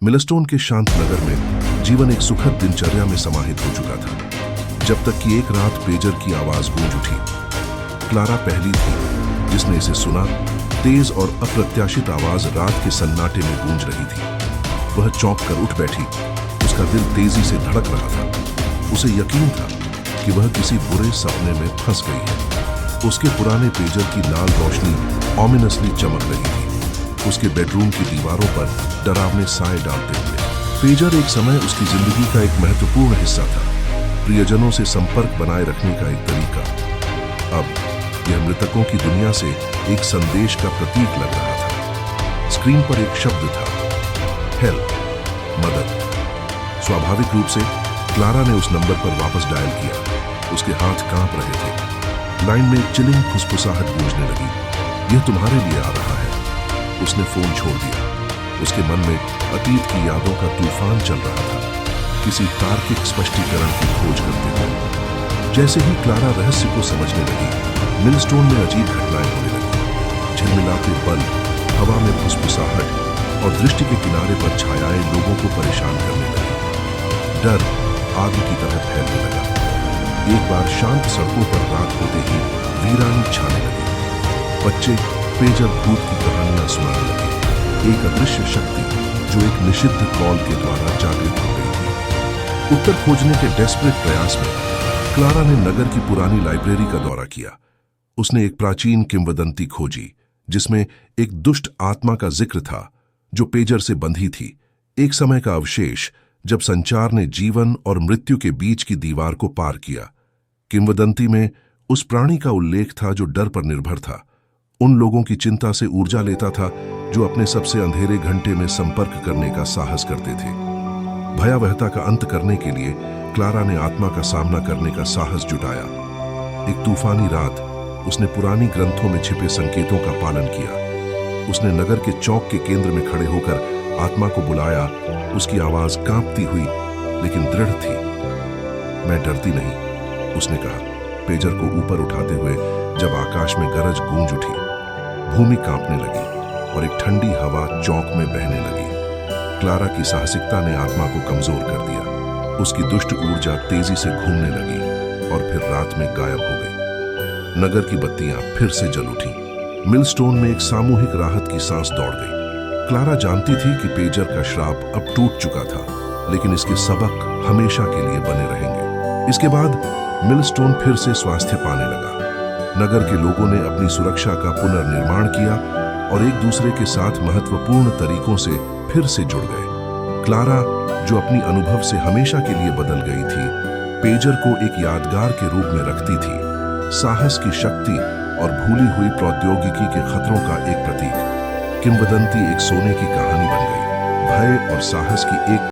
Milestone के शांत नगर में जीवन एक सुखद दिनचर्या में समाहित हो चुका था, जब तक कि एक रात पेजर की आवाज गूंज उठी। क्लारा पहली थी जिसने इसे सुना। तेज और अप्रत्याशित आवाज रात के सन्नाटे में गूंज रही थी। वह चौंक कर उठ बैठी। उसका दिल तेजी से धड़क रहा था। उसे यकीन था कि वह किसी बुरे सपने में फंस गई है। उसके पुराने पेजर की लाल रोशनी ऑमिनसली चमक रही थी, उसके बेडरूम की दीवारों पर डरावने साए डालते हुए। पेजर एक समय उसकी जिंदगी का एक महत्वपूर्ण हिस्सा था, प्रियजनों से संपर्क बनाए रखने का एक तरीका। अब यह मृतकों की दुनिया से एक संदेश का प्रतीक लग रहा था। स्क्रीन पर एक शब्द था, हेल्प, मदद। स्वाभाविक रूप से क्लारा ने उस नंबर पर वापस डायल किया। उसके हाथ कांप रहे थे। लाइन में चिलिंग फुसफुसाहट गूंजने लगी। यह तुम्हारे लिए आ रहा है। उसने फोन छोड़ दिया। उसके मन में अतीत की यादों का तूफान चल रहा था, किसी तार्किक स्पष्टीकरण की खोज करते हुए। जैसे ही क्लारा रहस्य को समझने लगी, मिलस्टोन में अजीब घटनाएं होने लगी। झिलमिलाते बल्ब, हवा में फुसफुसाहट और दृष्टि के किनारे पर छायाएं लोगों को परेशान करने लगी। डर आग की तरह फैलने लगा। एक बार शांत सड़कों पर रात होते ही वीरानी छाने लगी। बच्चे पेजर भूत की कहानियां सुनाने लगे। एक अदृश्य शक्ति जो एक निषिद्ध कॉल के द्वारा जागृत हो गई थी। उत्तर खोजने के डेस्परेट प्रयास में क्लारा ने नगर की पुरानी लाइब्रेरी का दौरा किया। उसने एक प्राचीन किंवदंती खोजी जिसमें एक दुष्ट आत्मा का जिक्र था जो पेजर से बंधी थी। एक समय का अवशेष जब संचार ने जीवन और मृत्यु के बीच की दीवार को पार किया। किंवदंती में उस प्राणी का उल्लेख था जो डर पर निर्भर था, उन लोगों की चिंता से ऊर्जा लेता था जो अपने सबसे अंधेरे घंटे में संपर्क करने का साहस करते थे। भयावहता का अंत करने के लिए क्लारा ने आत्मा का सामना करने का साहस जुटाया। एक तूफानी रात उसने पुरानी ग्रंथों में छिपे संकेतों का पालन किया। उसने नगर के चौक के केंद्र में खड़े होकर आत्मा को बुलाया। उसकी आवाज कांपती हुई लेकिन दृढ़ थी। मैं डरती नहीं, उसने कहा, पेजर को ऊपर उठाते हुए। जब आकाश में गरज गूंज उठी, भूमि कांपने लगी और एक ठंडी हवा चौक में बहने लगी। क्लारा की साहसिकता ने आत्मा को कमजोर कर दिया। उसकी दुष्ट ऊर्जा तेजी से घूमने लगी और फिर रात में गायब हो गई। नगर की बत्तियां फिर से जल उठी। मिलस्टोन में एक सामूहिक राहत की सांस दौड़ गई। क्लारा जानती थी कि पेजर का श्राप अब टूट चुका था, लेकिन इसके सबक हमेशा के लिए बने रहेंगे। इसके बाद मिलस्टोन फिर से स्वास्थ्य पाने लगा। नगर के लोगों ने अपनी सुरक्षा का पुनर्निर्माण किया और एक दूसरे के साथ महत्वपूर्ण तरीकों से फिर से जुड़ गए। क्लारा, जो अपनी अनुभव से हमेशा के लिए बदल गई थी, पेजर को एक यादगार के रूप में रखती थी, साहस की शक्ति और भूली हुई प्रौद्योगिकी के खतरों का एक प्रतीक। किंवदंती एक सोने की कहानी बन गई, भय और साहस की एक